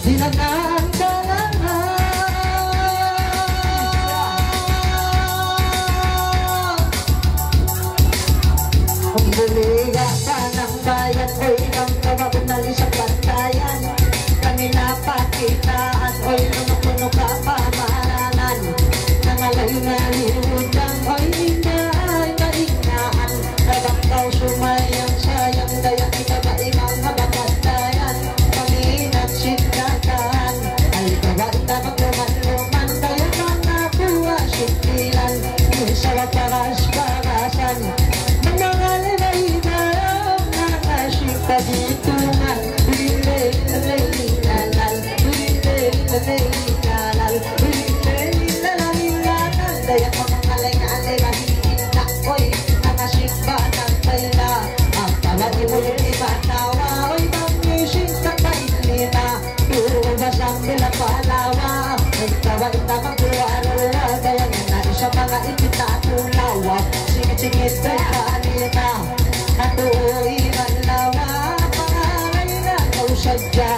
dinanaan ka lang ha. Kung buliga ka ng bayan, oy kang kababunali sa bantayan. Kanina pakitaan, oy lumukuno ka pamaranan. Nangalay-ngalimutan, oy hinay malingaan. Nabangkaw sumayang sayang, dayang ikaba'i mga babantayan. Paminat sinatan, ay kabanda magluman-luman. Kaya mga buwa sikilan, yung sawa paras-parasan. Manangalay-ngalimalang nakasik pa dito nga. Lilay-lalay-lalal, lilay-lalay-lalal, lilay-lalay-lalal. Dayang mga ngalay-ngalay mahihinta, oy nakasik ba ng pala. Ang tawagin mo yung iba tawa, oy mangising sa kainita. Puro basang bilang palawa, ay tawagin na magluwa-luwa. Kaya nga isa mga ipita tulawa, singit-singit kay kanita. Natuloy man lawa, pangalay na daw sadya.